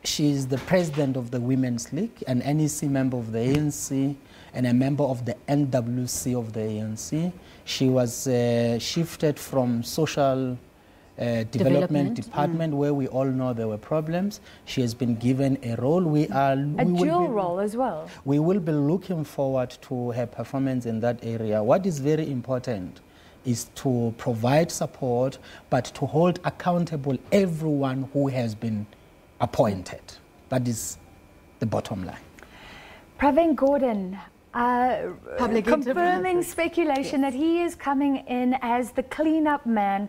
She is the president of the Women's League, an NEC member of the ANC, and a member of the NWC of the ANC. She was shifted from social development department, where we all know there were problems. She has been given a role. A dual role as well. We will be looking forward to her performance in that area. What is very important is to provide support, but to hold accountable everyone who has been appointed. That is the bottom line. Pravin Gordhan, confirming speculation that he is coming in as the clean-up man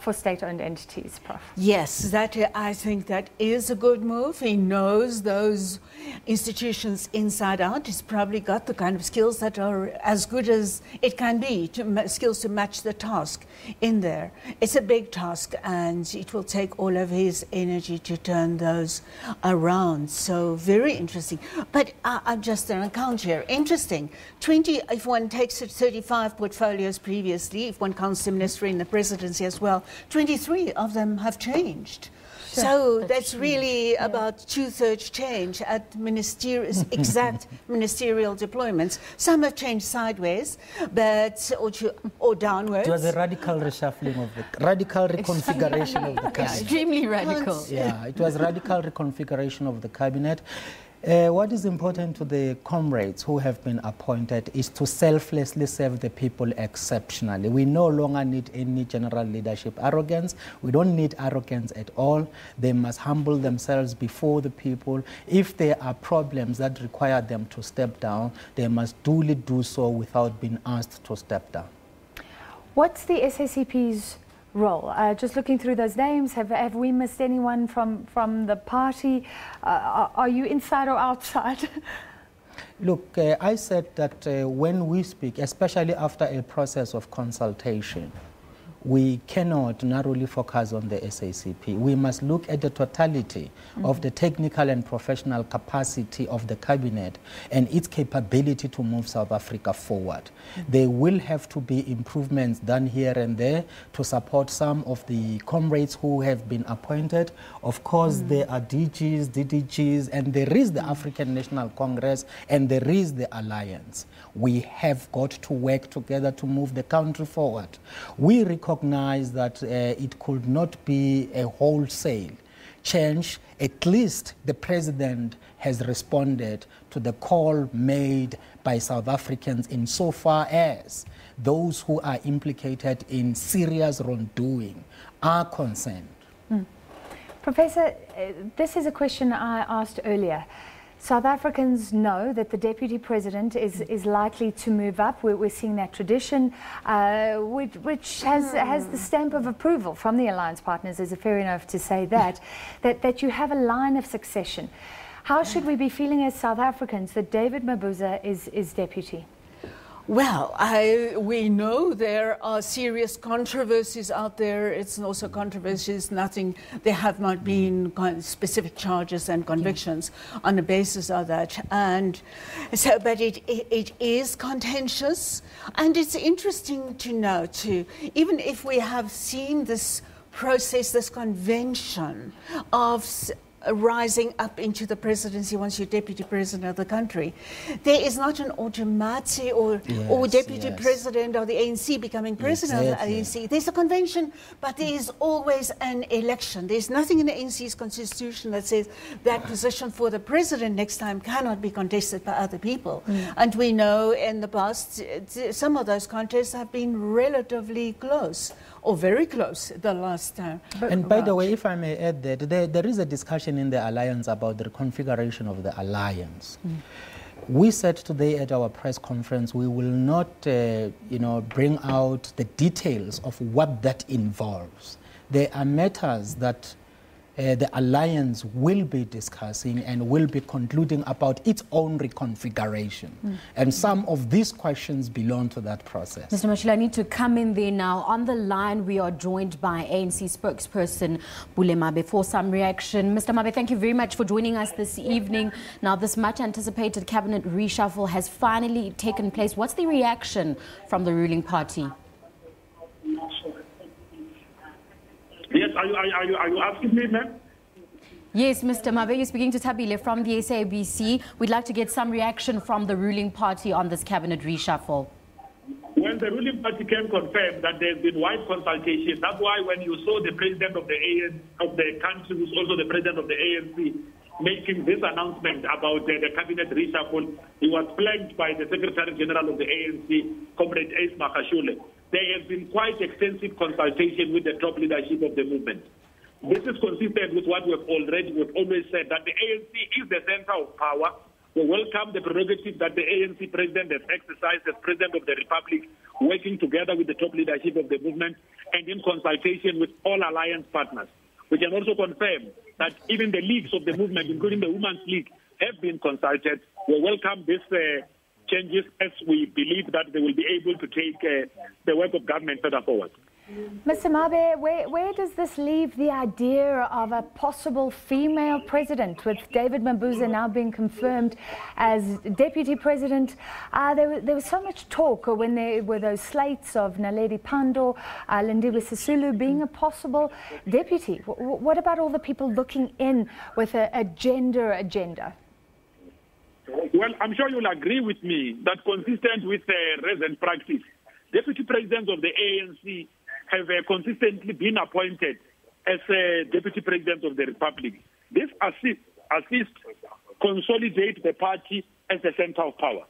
for state-owned entities, Prof. Yes, I think that is a good move. He knows those institutions inside out. He's probably got the kind of skills that are as good as it can be, skills to match the task in there. It's a big task, and it will take all of his energy to turn those around. So very interesting. But I'm just an account here. Interesting. 20, if one takes 35 portfolios previously, if one counts the ministry and the presidency as well, 23 of them have changed. Sure. So that's really about 2/3 change at exact ministerial deployments. Some have changed sideways, but or downwards. It was a radical reshuffling of the radical reconfiguration of the cabinet. Extremely radical. Yeah, it was radical reconfiguration of the cabinet. What is important to the comrades who have been appointed is to selflessly serve the people exceptionally. We no longer need any general leadership arrogance. We don't need arrogance at all. They must humble themselves before the people. If there are problems that require them to step down, they must duly do so without being asked to step down. What's the SACP's role? Just looking through those names, have we missed anyone from the party? Are you inside or outside? Look, I said that when we speak, especially after a process of consultation, we cannot narrowly focus on the SACP. We must look at the totality of the technical and professional capacity of the cabinet and its capability to move South Africa forward. There will have to be improvements done here and there to support some of the comrades who have been appointed. Of course, there are DGs, DDGs, and there is the African National Congress, and there is the alliance. We have got to work together to move the country forward. We recognize that it could not be a wholesale change. At least the president has responded to the call made by South Africans insofar as those who are implicated in serious wrongdoing are concerned. Professor, this is a question I asked earlier. South Africans know that the deputy president is likely to move up. We're seeing that tradition, which has the stamp of approval from the alliance partners. Is it fair enough to say that you have a line of succession? How should we be feeling as South Africans that David Mabuza is deputy? Well, we know there are serious controversies out there. It's also controversies, there have not been specific charges and convictions on the basis of that. And so, but it is contentious. And it's interesting to know too, even if we have seen this process, this convention of rising up into the presidency once you're deputy president of the country, there is not an automatic or deputy president of the ANC becoming president of the ANC. There's a convention, but there is always an election. There's nothing in the ANC's constitution that says that position for the president next time cannot be contested by other people. And we know in the past some of those contests have been relatively close, or very close the last time. And by the way, if I may add that, there is a discussion in the alliance about the configuration of the alliance. We said today at our press conference we will not bring out the details of what that involves. There are matters that the alliance will be discussing and will be concluding about its own reconfiguration. And some of these questions belong to that process. Mr. Mashila, I need to come in there now. On the line, we are joined by ANC spokesperson Gwede Mantashe for some reaction. Mr. Mabe, thank you very much for joining us this evening. Now, this much-anticipated cabinet reshuffle has finally taken place. What's the reaction from the ruling party? Yes, are you asking me, ma'am? Yes, Mr. Mabe, you're speaking to Tabile from the SABC. We'd like to get some reaction from the ruling party on this cabinet reshuffle. Well, the ruling party can confirm that there's been wide consultation. That's why when you saw the president of the country, who's also the president of the ANC, making this announcement about the cabinet reshuffle, he was flanked by the Secretary General of the ANC, Comrade Ace Makashule. There has been quite extensive consultation with the top leadership of the movement. This is consistent with what we've always said, that the ANC is the center of power. We welcome the prerogative that the ANC president has exercised as president of the republic, working together with the top leadership of the movement and in consultation with all alliance partners. We can also confirm that even the leagues of the movement, including the Women's League, have been consulted. We welcome these changes as we believe that they will be able to take the work of government further forward. Mr. Mabe, where does this leave the idea of a possible female president, with David Mabuza now being confirmed as deputy president? There was so much talk when there were those slates of Naledi Pandor, Lindiwe Sisulu being a possible deputy. What about all the people looking in with a gender agenda? Well, I'm sure you'll agree with me that consistent with recent practice, deputy presidents of the ANC have consistently been appointed as deputy president of the republic. This assists consolidate the party as the center of power.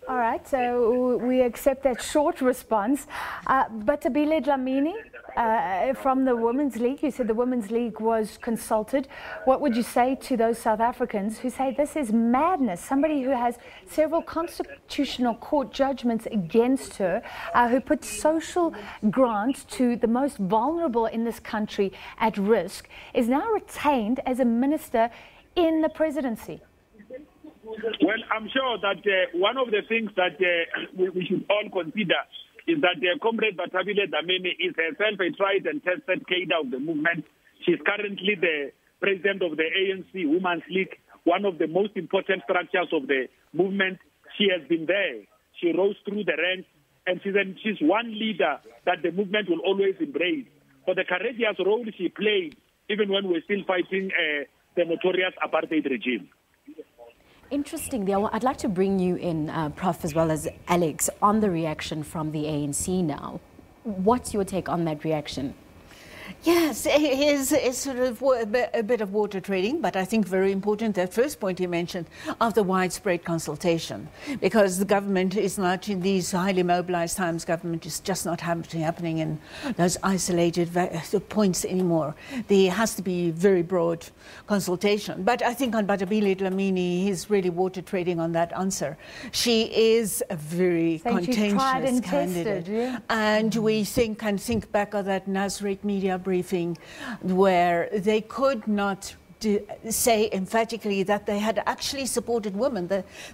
All right, so we accept that short response. But Tabile Dlamini, from the Women's League, you said the Women's League was consulted. What would you say to those South Africans who say this is madness? Somebody who has several constitutional court judgments against her, who put social grants to the most vulnerable in this country at risk, is now retained as a minister in the presidency. Well, I'm sure that one of the things that we should all consider is that Comrade Tabile Dlamini is herself a tried and tested cadre of the movement. She's currently the president of the ANC Women's League, one of the most important structures of the movement. She has been there. She rose through the ranks, and she's one leader that the movement will always embrace. For the courageous role she played, even when we're still fighting the notorious apartheid regime. Interesting. I'd like to bring you in, Prof, as well as Alex, on the reaction from the ANC now. What's your take on that reaction? Yes, it's sort of a bit of water trading, but I think very important, that first point you mentioned, of the widespread consultation, because the government is not, in these highly mobilized times, government is just not happening in those isolated points anymore. There has to be very broad consultation. But I think on Tabile Dlamini, he's really water trading on that answer. She is a very contentious candidate. Yeah. And we can think back on that Nasrec media briefing where they could not say emphatically that they had actually supported women.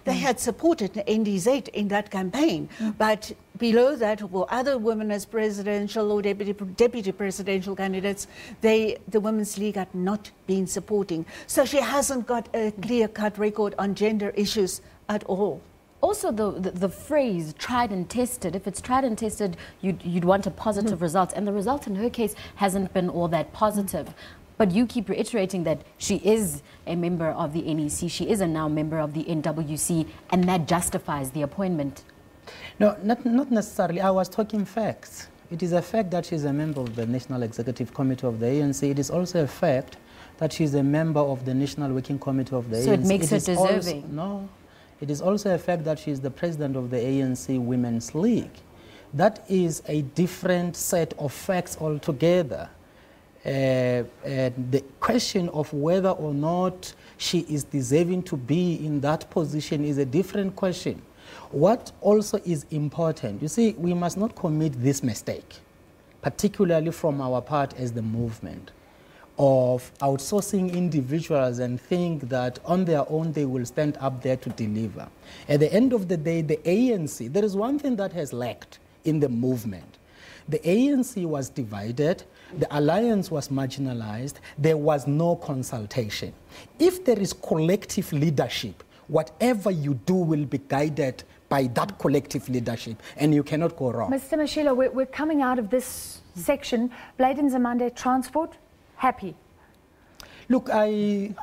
They had supported NDZ in that campaign. But below that were other women as presidential or deputy presidential candidates. The Women's League had not been supporting. So she hasn't got a clear-cut record on gender issues at all. Also, the phrase tried and tested, if it's tried and tested, you'd want a positive result. And the result in her case hasn't been all that positive. But you keep reiterating that she is a member of the NEC, she is a now member of the NWC, and that justifies the appointment. No, not necessarily. I was talking facts. It is a fact that she's a member of the National Executive Committee of the ANC. It is also a fact that she's a member of the National Working Committee of the ANC. So it makes her deserving? No. It is also a fact that she is the president of the ANC Women's League. That is a different set of facts altogether. The question of whether or not she is deserving to be in that position is a different question. What also is important, you see, we must not commit this mistake, particularly from our part as the movement, of outsourcing individuals and think that on their own they will stand up there to deliver. At the end of the day, the ANC, there is one thing that has lacked in the movement. The ANC was divided, the alliance was marginalized, there was no consultation. If there is collective leadership, whatever you do will be guided by that collective leadership, and you cannot go wrong. Mr. Mashilo, we're coming out of this section. Bladen Zamande, transport. happy? Look, I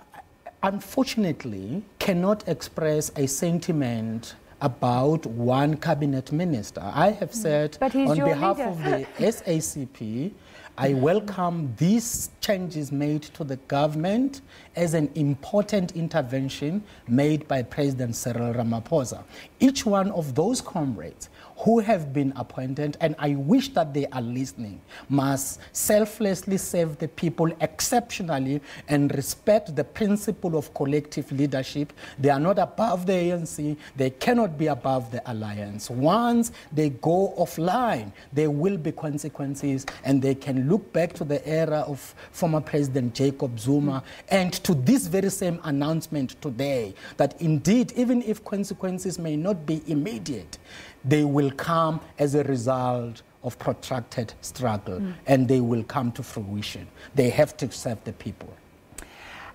unfortunately cannot express a sentiment about one cabinet minister. I have said on behalf of the SACP, I welcome these changes made to the government as an important intervention made by President Cyril Ramaphosa. Each one of those comrades who have been appointed, and I wish that they are listening, must selflessly serve the people exceptionally and respect the principle of collective leadership. They are not above the ANC. They cannot be above the alliance. Once they go offline, there will be consequences, and they can look back to the era of former President Jacob Zuma and to this very same announcement today that indeed, even if consequences may not be immediate, they will come as a result of protracted struggle, and they will come to fruition. They have to serve the people.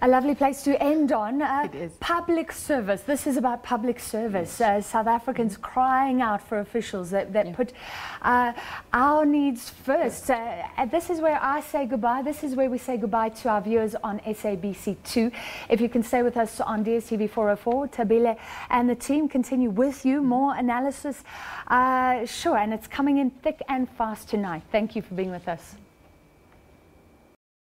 A lovely place to end on. It is. Public service. This is about public service. South Africans crying out for officials that put our needs first. And this is where I say goodbye. This is where we say goodbye to our viewers on SABC2. If you can stay with us on DSTV 404, Tabile and the team continue with you. More analysis. Sure, and it's coming in thick and fast tonight. Thank you for being with us.